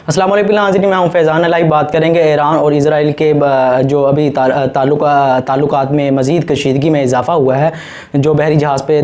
السلام علیکم ناظرین، میں ہوں فیضان علائی۔ بات کریں گے ایران اور اسرائیل کے جو ابھی تعلقات میں مزید کشیدگی میں اضافہ ہوا ہے۔ جو بحری جہاز پہ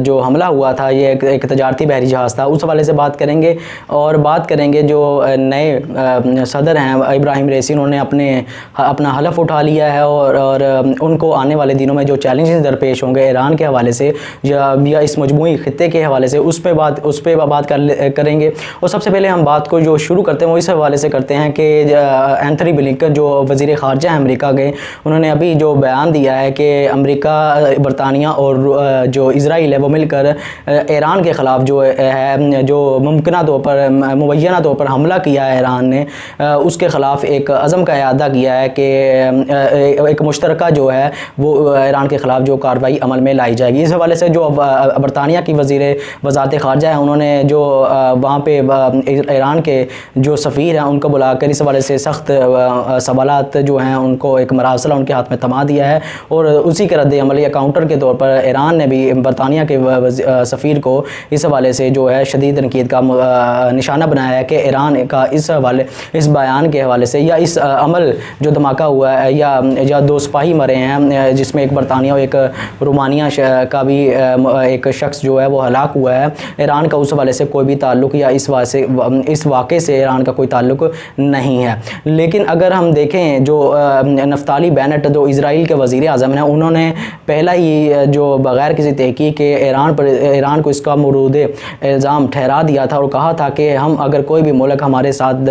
جو حملہ ہوا تھا، یہ ایک تجارتی بحری جہاز تھا، اس حوالے سے بات کریں گے۔ اور بات کریں گے جو نئے صدر ہیں ابراہیم رئیسی، انہوں نے اپنا حلف اٹھا لیا ہے اور ان کو آنے والے دنوں میں جو چیلنجز درپیش ہوں گے ایران کے حوالے سے یا اس مجموعی خطے کے حوالے سے، اس پہ بات کریں گے۔ اور سب سے پہلے ہم بات کو جو شروع کرتے ہیں وہ اس حوالے سے کرتے ہیں کہ اینتھنی بلنکن جو وزیر خارجہ ہیں امریکہ کے، انہوں نے ابھی جو بیان دیا ہے کہ امریکہ، برطانیہ اور جو اسرائیل ہے وہ مل کر ایران کے خلاف جو ممکنہ طور پر مبینہ طور پر حملہ کیا ہے ایران نے، اس کے خلاف ایک عزم کا اعادہ کیا ہے کہ ایک مشترکہ جو ہے وہ ایران کے خلاف جو کارروائی عمل میں لائی جائے گی۔ اس حوالے سے جو برطانیہ کی وزارت خارجہ ہے، انہوں نے جو وہاں پہ ایران کے جو سفیر ہیں ان کو بلا کر اس حوالے سے سخت سوالات جو ہیں ان کو ایک مراسلہ ان کے ہاتھ میں تھما دیا ہے، اور اسی کے رد عمل یا کاؤنٹر کے طور پر ایران نے بھی برطانیہ کے سفیر کو اس حوالے سے جو ہے شدید تنقید کا نشانہ بنایا ہے کہ ایران کا اس بیان کے حوالے سے یا اس عمل جو دھماکہ ہوا ہے یا دو سپاہی مرے ہیں، جس میں ایک برطانیہ اور ایک رومانیہ کا بھی ایک شخص جو ہے وہ ہلاک ہوا ہے، ایران کا اس حوالے سے کوئی بھی تعلق یا اس واقعے سے ایران کا کوئی تعلق نہیں ہے۔ لیکن اگر ہم دیکھیں جو نفتالی بینٹ جو اسرائیل کے وزیر اعظم ہیں، انہوں نے پہلا ہی جو بغیر کسی تحقیق کے ایران کو اس کا مورد الزام ٹھہرا دیا تھا اور کہا تھا کہ ہم اگر کوئی بھی ملک ہمارے ساتھ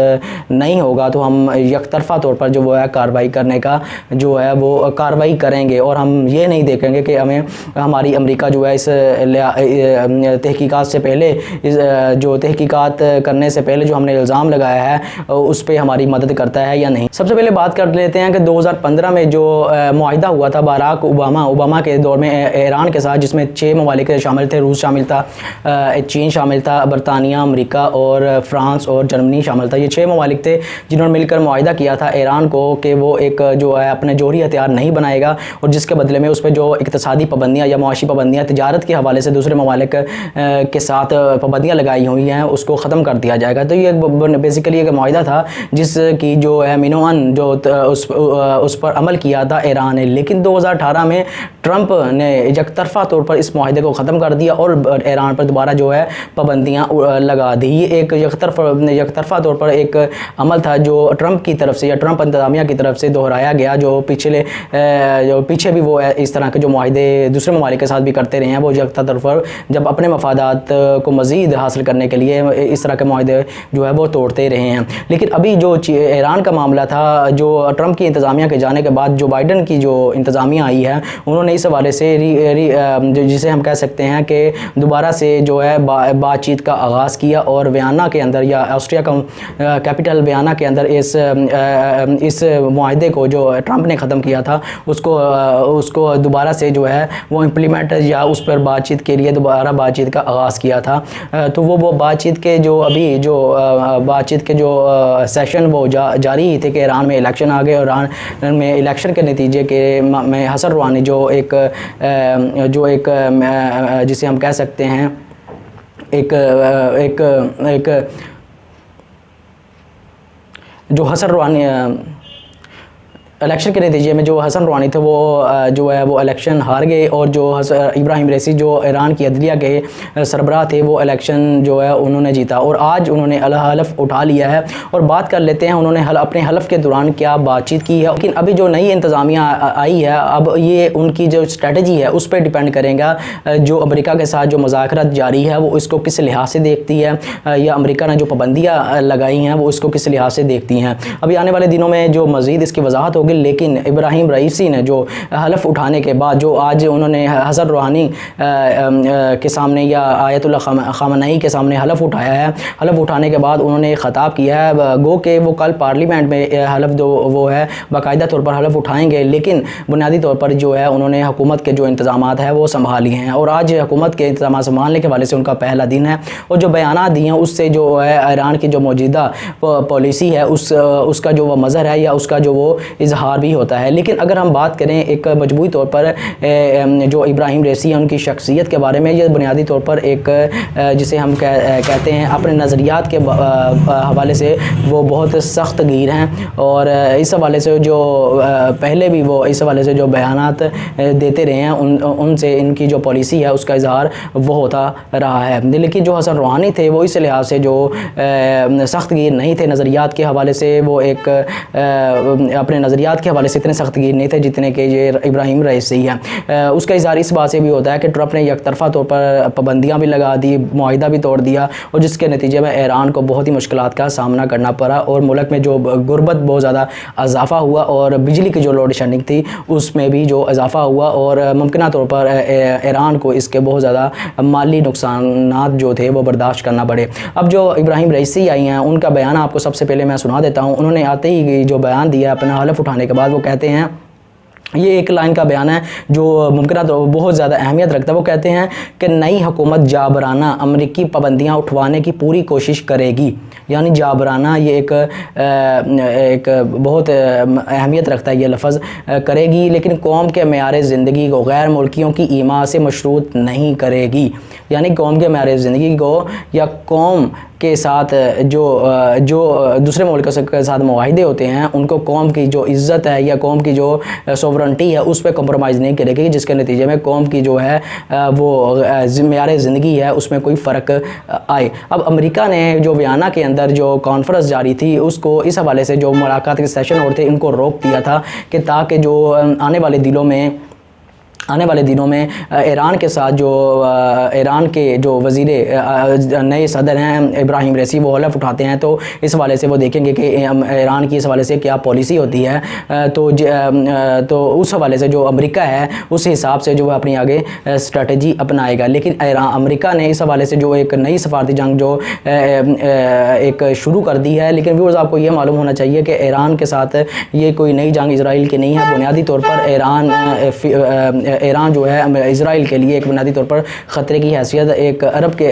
نہیں ہوگا تو ہم یک طرفہ طور پر جو ہے کارروائی کرنے کا جو ہے وہ کارروائی کریں گے، اور ہم یہ نہیں دیکھیں گے کہ ہماری امریکہ جو ہے اس تحقیقات سے پہلے جو تحقیقات کرنے سے پہلے جو ہم نے الزام لگایا ہے اس پہ ہماری مدد کرتا ہے یا نہیں۔ سب سے پہلے بات کر لیتے ہیں کہ 2015 میں جو معاہدہ ہوا تھا باراک اوباما کے دور میں ایران کے ساتھ، جس میں 6 ممالک شامل تھے، روس شامل تھا، چین شامل تھا، برطانیہ، امریکہ اور فرانس اور جرمنی شامل تھا۔ یہ 6 ممالک تھے جنہوں نے مل کر معاہدہ کیا تھا ایران کو کہ وہ ایک جو ہے اپنے جوہری ہتھیار نہیں بنائے گا، اور جس کے بدلے میں اس پہ جو اقتصادی پابندیاں یا معاشی پابندیاں تجارت کے حوالے سے دوسرے ممالک کے ساتھ پابندیاں لگائی ہوئی ہیں اس کو ختم کر دیا جائے گا۔ تو یہ بیسیکلی ایک معاہدہ تھا جس کی جو ہے مینوان جو اس پر عمل کیا تھا ایران نے، لیکن 2018 میں ٹرمپ نے یک طرفہ طور پر اس معاہدے کو ختم کر دیا اور ایران پر دوبارہ جو ہے پابندیاں لگا دی۔ یہ ایک یک طرفہ طور پر ایک عمل تھا جو ٹرمپ کی طرف سے یا ٹرمپ انتظامیہ کی طرف سے دہرایا گیا، جو پیچھے بھی وہ اس طرح کے جو معاہدے دوسرے ممالک کے ساتھ بھی کرتے رہے ہیں، وہ یک طرفہ پر جب اپنے مفادات کو مزید حاصل کرنے کے لیے اس طرح کے معاہدے جو ہے وہ توڑتے رہے ہیں۔ لیکن ابھی جو ایران کا معاملہ تھا، جو ٹرمپ کی انتظامیہ کے جانے کے بعد جو بائیڈن کی جو انتظامیہ آئی ہے، انہوں نے اس حوالے سے جسے ہم کہہ سکتے ہیں کہ دوبارہ سے جو ہے بات چیت کا آغاز کیا، اور ویانا کے اندر یا آسٹریا کا کیپٹل ویانا کے اندر اس معاہدے کو جو ٹرمپ نے ختم کیا تھا اس کو دوبارہ سے جو ہے وہ امپلیمنٹ یا اس پر بات چیت کے لیے دوبارہ بات چیت کا آغاز کیا تھا۔ تو وہ بات چیت کے جو ابھی جو بات چیت کے جو سیشن وہ جاری ہی تھے کہ ایران میں الیکشن آ گئے، اور ایران میں الیکشن کے نتیجے کے میں حسن روحانی جو ایک جسے ہم کہہ سکتے ہیں ایک جو حسن روحانی الیکشن کے نتیجے میں جو حسن روحانی تھے وہ جو ہے وہ الیکشن ہار گئے، اور جو ابراہیم رئیسی جو ایران کی عدلیہ کے سربراہ تھے وہ الیکشن جو ہے انہوں نے جیتا، اور آج انہوں نے حلف اٹھا لیا ہے۔ اور بات کر لیتے ہیں انہوں نے اپنے حلف کے دوران کیا بات چیت کی ہے۔ لیکن ابھی جو نئی انتظامیہ آئی ہے، اب یہ ان کی جو اسٹریٹجی ہے اس پہ ڈیپینڈ کرے گا، جو امریکہ کے ساتھ جو مذاکرات جاری ہے وہ اس کو کس لحاظ سے دیکھتی ہے، یا امریکہ نے جو پابندیاں لگائی ہیں وہ اس کو کس لحاظ سے دیکھتی ہیں۔ ابھی آنے والے دنوں میں جو مزید اس کی وضاحت ہوگی، لیکن ابراہیم رئیسی نے جو حلف اٹھانے کے بعد جو آج انہوں نے حسن روحانی کے سامنے یا آیت اللہ خامنئی کے سامنے حلف اٹھایا ہے، حلف اٹھانے کے بعد انہوں نے خطاب کیا ہے، گو کہ وہ کل پارلیمنٹ میں حلف وہ ہے باقاعدہ طور پر حلف اٹھائیں گے، لیکن بنیادی طور پر جو ہے انہوں نے حکومت کے جو انتظامات ہیں وہ سنبھالی ہیں، اور آج حکومت کے انتظامات سنبھالنے کے حوالے سے ان کا پہلا دن ہے، اور جو بیانات دیے ہیں اس سے جو ہے ایران کی جو موجودہ پالیسی ہے اس کا جو وہ مظہر ہے یا اس کا جو وہ اظہار اظہار بھی ہوتا ہے۔ لیکن اگر ہم بات کریں ایک مجموعی طور پر جو ابراہیم ریسی ہیں ان کی شخصیت کے بارے میں، یہ بنیادی طور پر ایک جسے ہم کہتے ہیں اپنے نظریات کے حوالے سے وہ بہت سخت گیر ہیں، اور اس حوالے سے جو پہلے بھی وہ اس حوالے سے جو بیانات دیتے رہے ہیں ان سے ان کی جو پالیسی ہے اس کا اظہار وہ ہوتا رہا ہے۔ لیکن جو حسن روحانی تھے وہ اس لحاظ سے جو سخت گیر نہیں تھے نظریات کے حوالے سے، وہ ایک اپنے نظریات کے حوالے سے اتنے سخت گیر نہیں تھے جتنے کہ یہ ابراہیم رئیسی ہیں۔ اس کا اظہار اس بات سے بھی ہوتا ہے کہ ٹرمپ نے یک طرفہ طور پر پابندیاں بھی لگا دی، معاہدہ بھی توڑ دیا، اور جس کے نتیجے میں ایران کو بہت ہی مشکلات کا سامنا کرنا پڑا، اور ملک میں جو غربت بہت زیادہ اضافہ ہوا، اور بجلی کی جو لوڈ شیڈنگ تھی اس میں بھی جو اضافہ ہوا، اور ممکنہ طور پر ایران کو اس کے بہت زیادہ مالی نقصانات جو تھے وہ برداشت کرنا پڑے۔ اب جو ابراہیم رئیسی آئی ہیں ان کا بیان آپ کو سب سے پہلے میں سنا دیتا ہوں۔ انہوں نے آتے ہی جو بیان دیا اپنا حلف اٹھانے کے بعد، وہ کہتے ہیں، یہ ایک لائن کا بیان ہے جو ممکنہ طور پر بہت زیادہ اہمیت رکھتا ہے۔ وہ کہتے ہیں کہ نئی حکومت جابرانہ امریکی پابندیاں اٹھوانے کی پوری کوشش کرے گی، یعنی جابرانہ یہ ایک بہت اہمیت رکھتا ہے یہ لفظ، کرے گی، لیکن قوم کے معیار زندگی کو غیر ملکیوں کی ایما سے مشروط نہیں کرے گی، یعنی قوم کے معیار زندگی کو یا قوم کے ساتھ جو دوسرے ملکوں کے ساتھ معاہدے ہوتے ہیں ان کو قوم کی جو عزت ہے یا قوم کی جو سوورنٹی ہے اس پہ کمپرومائز نہیں کرے گی، جس کے نتیجے میں قوم کی جو ہے وہ معیار زندگی ہے اس میں کوئی فرق آئے۔ اب امریکہ نے جو ویانا کے اندر جو کانفرنس جاری تھی اس کو اس حوالے سے جو ملاقات کے سیشن ہوتے ان کو روک دیا تھا کہ تاکہ جو آنے والے دنوں میں ایران کے ساتھ جو ایران کے جو وزیر نئے صدر ہیں ابراہیم رئیسی وہ حلف اٹھاتے ہیں، تو اس حوالے سے وہ دیکھیں گے کہ ایران کی اس حوالے سے کیا پالیسی ہوتی ہے، تو اس حوالے سے جو امریکہ ہے اس حساب سے جو وہ اپنی آگے اسٹریٹجی اپنائے گا۔ لیکن امریکہ نے اس حوالے سے جو ایک نئی سفارتی جنگ جو ایک شروع کر دی ہے، لیکن ویورز آپ کو یہ معلوم ہونا چاہیے کہ ایران کے ساتھ یہ کوئی نئی جنگ اسرائیل کی نہیں ہے۔ بنیادی طور پر ایران جو ہے اسرائیل کے لیے ایک بنیادی طور پر خطرے کی حیثیت ایک عرب کے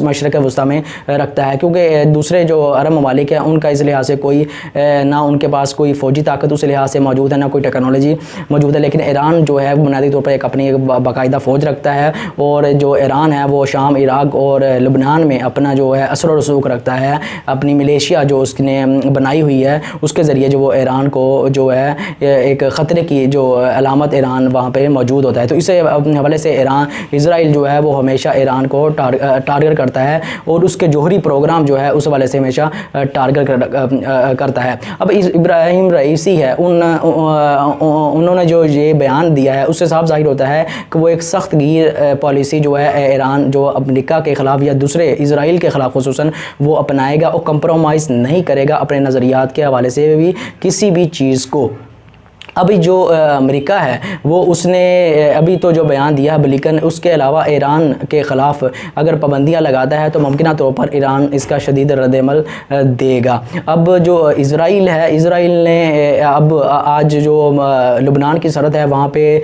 مشرق وسطیٰ میں رکھتا ہے، کیونکہ دوسرے جو عرب ممالک ہیں ان کا اس لحاظ سے کوئی نہ ان کے پاس کوئی فوجی طاقت اس لحاظ سے موجود ہے، نہ کوئی ٹیکنالوجی موجود ہے، لیکن ایران جو ہے بنیادی طور پر ایک اپنی باقاعدہ فوج رکھتا ہے، اور جو ایران ہے وہ شام، عراق اور لبنان میں اپنا جو ہے اثر و رسوخ رکھتا ہے، اپنی ملیشیا جو اس نے بنائی ہوئی ہے اس کے ذریعے جو وہ ایران کو جو ہے ایک خطرے کی جو علامت ایران وہاں پہ موجود ہوتا ہے۔ تو اس حوالے سے اسرائیل جو ہے وہ ہمیشہ ایران کو ٹارگٹ کرتا ہے، اور اس کے جوہری پروگرام جو ہے اس حوالے سے ہمیشہ ٹارگٹ کرتا ہے۔ اب ابراہیم رئیسی ہے انہوں نے جو یہ بیان دیا ہے اس سے صاف ظاہر ہوتا ہے کہ وہ ایک سخت گیر پالیسی جو ہے ایران جو امریکہ کے خلاف یا دوسرے اسرائیل کے خلاف خصوصاً وہ اپنائے گا، اور کمپرومائز نہیں کرے گا اپنے نظریات کے حوالے سے بھی کسی بھی چیز کو۔ ابھی جو امریکہ ہے وہ اس نے ابھی تو جو بیان دیا ہے، بلکن اس کے علاوہ ایران کے خلاف اگر پابندیاں لگاتا ہے تو ممکنہ طور پر ایران اس کا شدید رد عمل دے گا۔ اب جو اسرائیل ہے، اسرائیل نے اب آج جو لبنان کی سرحد ہے وہاں پہ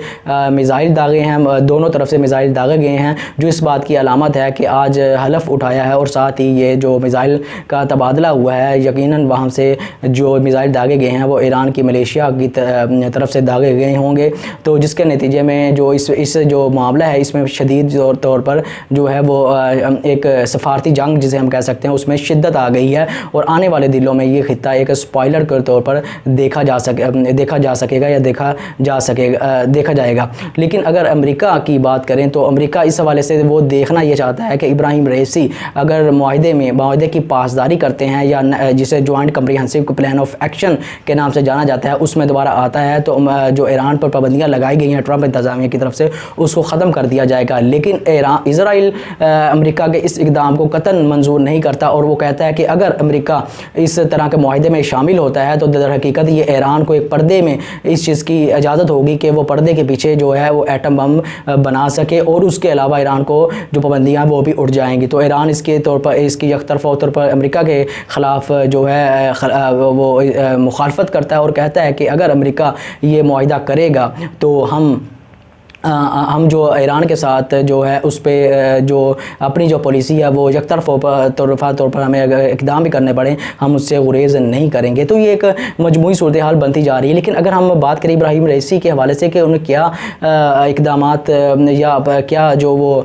میزائل داغے ہیں، دونوں طرف سے میزائل داغے گئے ہیں، جو اس بات کی علامت ہے کہ آج حلف اٹھایا ہے، اور ساتھ ہی یہ جو میزائل کا تبادلہ ہوا ہے یقیناً وہاں سے جو میزائل داغے گئے ہیں وہ ایران کی ملیشیا کی طرف سے داغے گئے ہوں گے، تو جس کے نتیجے میں جو اس جو معاملہ ہے اس میں شدید طور پر جو ہے وہ ایک سفارتی جنگ جسے ہم کہہ سکتے ہیں اس میں شدت آ گئی ہے، اور آنے والے دنوں میں یہ خطہ ایک سپوائلر کے طور پر دیکھا جا سکے گا یا دیکھا جائے گا۔ لیکن اگر امریکہ کی بات کریں تو امریکہ اس حوالے سے وہ دیکھنا یہ چاہتا ہے کہ ابراہیم رئیسی اگر معاہدے کی پاسداری کرتے ہیں یا جسے joint comprehensive plan of action کے نام سے جانا جاتا ہے اس میں دوبارہ آتا ہے تو جو ایران پر پابندیاں لگائی گئی ہیں ٹرمپ انتظامیہ کی طرف سے اس کو ختم کر دیا جائے گا۔ لیکن اسرائیل امریکہ کے اس اقدام کو قطعاً منظور نہیں کرتا، اور وہ کہتا ہے کہ اگر امریکہ اس طرح کے معاہدے میں شامل ہوتا ہے تو در حقیقت یہ ایران کو ایک پردے میں اس چیز کی اجازت ہوگی کہ وہ پردے کے پیچھے جو ہے وہ ایٹم بم بنا سکے، اور اس کے علاوہ ایران کو جو پابندیاں وہ بھی اٹھ جائیں گی۔ تو ایران اس کے طور پر اس کی یک طرفہ طور پر امریکہ کے خلاف جو ہے وہ مخالفت کرتا ہے، اور کہتا ہے کہ اگر امریکہ یہ معاہدہ کرے گا تو ہم ہم جو ایران کے ساتھ جو ہے اس پہ جو اپنی جو پالیسی ہے وہ یک طرفہ طور پر ہمیں اگر اقدام بھی کرنے پڑیں ہم اس سے گریز نہیں کریں گے. تو یہ ایک مجموعی صورتحال بنتی جا رہی ہے. لیکن اگر ہم بات کریں ابراہیم رئیسی کے حوالے سے کہ انہیں کیا اقدامات یا کیا جو وہ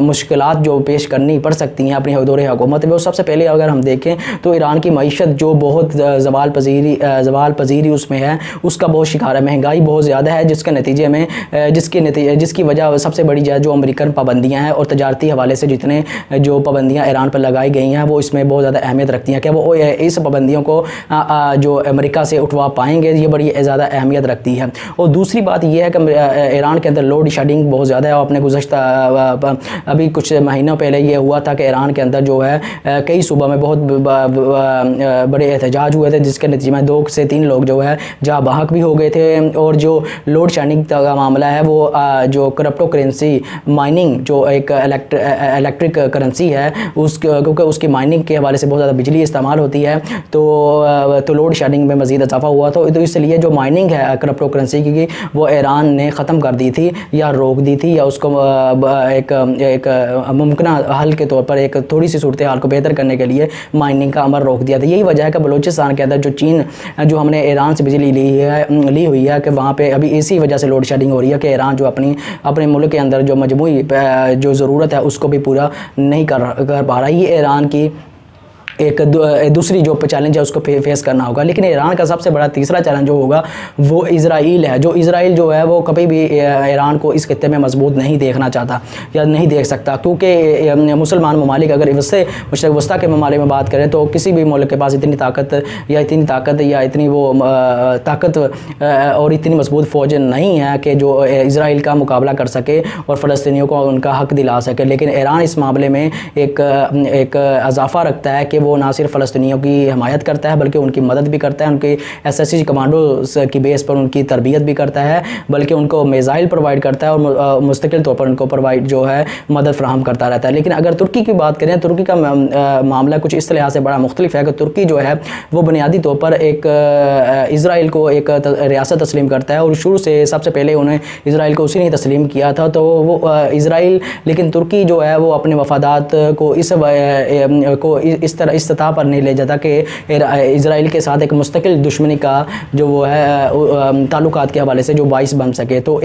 مشکلات جو پیش کرنی پڑ سکتی ہیں اپنی دور حکومت میں، وہ سب سے پہلے اگر ہم دیکھیں تو ایران کی معیشت جو بہت زوال پذیری اس میں ہے، اس کا بہت شکار ہے. مہنگائی بہت زیادہ ہے جس کے نتیجے میں جس کی وجہ سب سے بڑی جو امریکن پابندیاں ہیں اور تجارتی حوالے سے جتنے جو پابندیاں ایران پر لگائی گئی ہیں وہ اس میں بہت زیادہ اہمیت رکھتی ہیں کہ وہ اس پابندیوں کو جو امریکہ سے اٹھوا پائیں گے، یہ بڑی زیادہ اہمیت رکھتی ہے. اور دوسری بات یہ ہے کہ ایران کے اندر لوڈ شیڈنگ بہت زیادہ ہے. اور اپنے گزشتہ ابھی کچھ مہینوں پہلے یہ ہوا تھا کہ ایران کے اندر جو ہے کئی صوبوں میں بہت بڑے احتجاج ہوئے تھے، جس کے نتیجے میں 2 سے 3 لوگ جو ہے جاں بحق بھی ہو گئے تھے. اور جو لوڈ شیڈنگ کا معاملہ ہے وہ جو کرپٹو کرنسی مائننگ جو ایک الیکٹرک کرنسی ہے کیونکہ اس کی مائننگ کے حوالے سے بہت زیادہ بجلی استعمال ہوتی ہے تو لوڈ شیڈنگ میں مزید اضافہ ہوا. تو اس لیے جو مائننگ ہے کرپٹو کرنسی کی وہ ایران نے ختم کر دی تھی یا روک دی تھی، یا اس کو ایک ممکنہ حل کے طور پر ایک تھوڑی سی صورتحال کو بہتر کرنے کے لیے مائننگ کا عمل روک دیا تھا. یہی وجہ ہے کہ بلوچستان کے اندر جو چین جو ہم نے ایران سے بجلی لی ہوئی ہے کہ وہاں پہ ابھی اسی وجہ سے لوڈ شیڈنگ ہو رہی ہے کہ ایران جو اپنے ملک کے اندر جو مجموعی جو ضرورت ہے اس کو بھی پورا نہیں کر پا رہا. یہ ایران کی ایک دوسری جو چیلنج ہے اس کو فیس کرنا ہوگا. لیکن ایران کا سب سے بڑا تیسرا چیلنج جو ہوگا وہ اسرائیل ہے. جو اسرائیل جو ہے وہ کبھی بھی ایران کو اس خطے میں مضبوط نہیں دیکھنا چاہتا یا نہیں دیکھ سکتا، کیونکہ مسلمان ممالک اگر مشرق وسطیٰ کے ممالک میں بات کریں تو کسی بھی ملک کے پاس اتنی طاقت یا اتنی وہ طاقت اور اتنی مضبوط فوج نہیں ہے کہ جو اسرائیل کا مقابلہ کر سکے اور فلسطینیوں کو ان کا حق دلا سکے. لیکن ایران اس معاملے میں ایک اضافہ رکھتا ہے کہ وہ نہ صرف فلسطینیوں کی حمایت کرتا ہے بلکہ ان کی مدد بھی کرتا ہے، ان کے SSC کمانڈوز کی بیس پر ان کی تربیت بھی کرتا ہے، بلکہ ان کو میزائل پرووائڈ کرتا ہے اور مستقل طور پر ان کو جو ہے مدد فراہم کرتا رہتا ہے. لیکن اگر ترکی کی بات کریں، ترکی کا معاملہ کچھ اس لحاظ سے بڑا مختلف ہے کہ ترکی جو ہے وہ بنیادی طور پر ایک اسرائیل کو ایک ریاست تسلیم کرتا ہے، اور شروع سے سب سے پہلے انہیں اسرائیل کو اسی نے تسلیم کیا تھا. تو وہ اسرائیل لیکن ترکی جو ہے وہ اپنے مفادات کو اس طرح اس سطح پر نہیں لے جاتا کہ اسرائیل کے ساتھ ایک مستقل دشمنی کا جو وہ ہے تعلقات کے حوالے سے جو باعث بن سکے. تو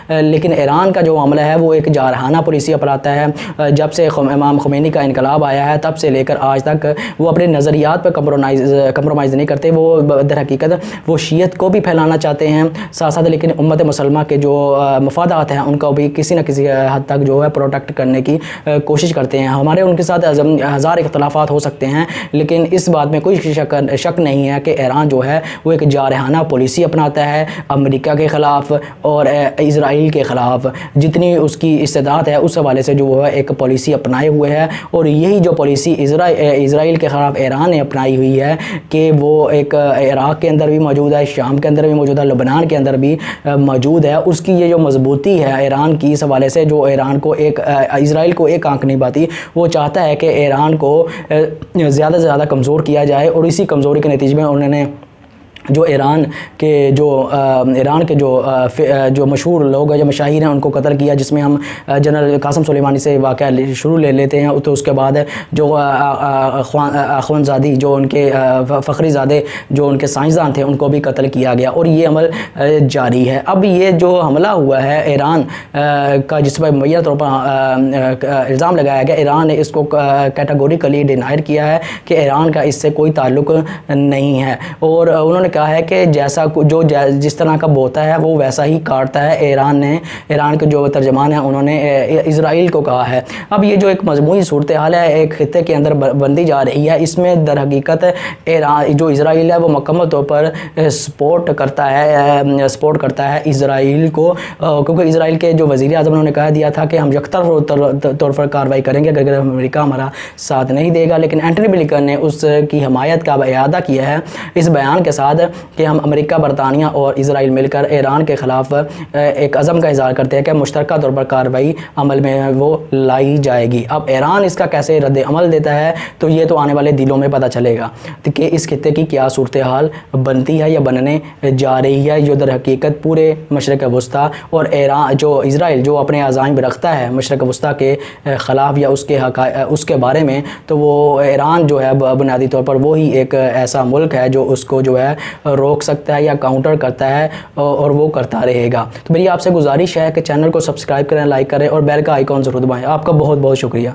لیکن ایران کا جو معاملہ ہے وہ ایک جارحانہ پالیسی اپناتا ہے. جب سے امام خمینی کا انقلاب آیا ہے تب سے لے کر آج تک وہ اپنے نظریات پر کمپرومائز نہیں کرتے. وہ در حقیقت وہ شیعت کو بھی پھیلانا چاہتے ہیں ساتھ ساتھ، لیکن امت مسلمہ کے جو مفادات ہیں ان کو بھی کسی نہ کسی حد تک جو ہے پروٹیکٹ کرنے کی کوشش کرتے ہیں. ہمارے ان کے ساتھ ہزار اختلافات ہو سکتے ہیں، لیکن اس بات میں کوئی شک نہیں ہے کہ ایران جو ہے وہ ایک جارحانہ پالیسی اپناتا ہے امریکہ کے خلاف اور اسرائیل کے خلاف. جتنی اس کی استعداد ہے اس حوالے سے جو وہ ہے ایک پالیسی اپنائے ہوئے ہے. اور یہی جو پالیسی اسرائیل کے خلاف ایران نے اپنائی ہوئی ہے کہ وہ ایک عراق کے اندر بھی موجود ہے، شام کے اندر بھی موجود ہے، لبنان کے اندر بھی موجود ہے. اس کی یہ جو مضبوطی ہے ایران کی اس حوالے سے جو ایران کو اسرائیل کو ایک آنکھ نہیں پاتی. وہ چاہتا ہے کہ ایران کو زیادہ سے زیادہ کمزور کیا جائے، اور اسی کمزوری کے نتیجے میں انہوں نے جو ایران کے جو مشہور لوگ ہیں، جو مشاہیر ہیں، ان کو قتل کیا، جس میں ہم جنرل قاسم سلیمانی سے واقعہ شروع لے لیتے ہیں. تو اس کے بعد جو اخوان زادی جو ان کے فخری زادے جو ان کے سائنسدان تھے ان کو بھی قتل کیا گیا، اور یہ عمل جاری ہے. اب یہ جو حملہ ہوا ہے ایران کا جس پر معینہ طور پر الزام لگایا گیا، ایران نے اس کو کیٹیگوریکلی ڈینائر کیا ہے کہ ایران کا اس سے کوئی تعلق نہیں ہے. اور انہوں نے کہا ہے کہ جس طرح کا بوتا ہے وہ ویسا ہی کاٹتا ہے. ایران کے جو ترجمان ہیں انہوں نے اسرائیل کو کہا ہے. اب یہ جو ایک مجموعی صورتحال ہے ایک خطے کے اندر بندی جا رہی ہے، اس میں در حقیقت ایران جو اسرائیل ہے وہ مکمل طور پر سپورٹ کرتا ہے اسرائیل کو، کیونکہ اسرائیل کے جو وزیر اعظم انہوں نے کہہ دیا تھا کہ ہم یکطرفہ طور پر کارروائی کریں گے اگر امریکہ ہمارا ساتھ نہیں دے گا. لیکن اینٹنی بلنکن نے اس کی حمایت کا اعادہ کیا ہے اس بیان کے ساتھ بعد کہ ہم امریکہ، برطانیہ اور اسرائیل مل کر ایران کے خلاف ایک عزم کا اظہار کرتے ہیں کہ مشترکہ طور پر کارروائی عمل میں وہ لائی جائے گی۔ اب ایران اس کا کیسے رد عمل دیتا ہے تو یہ تو آنے والے دنوں میں پتہ چلے گا کہ اس خطے کی کیا صورتحال بنتی ہے یا بننے جا رہی ہے، جو در حقیقت پورے مشرق وسطیٰ اور ایران جو اسرائیل جو اپنے عزائم رکھتا ہے مشرق وسطیٰ کے خلاف یا اس کے بارے میں، تو وہ ایران جو ہے بنیادی طور پر وہی ایک ایسا ملک ہے جو اس کو جو ہے روک سکتا ہے یا کاؤنٹر کرتا ہے، اور وہ کرتا رہے گا۔ تو میری آپ سے گزارش ہے کہ چینل کو سبسکرائب کریں، لائک کریں اور بیل کا آئیکن ضرور دبائیں۔ آپ کا بہت بہت شکریہ۔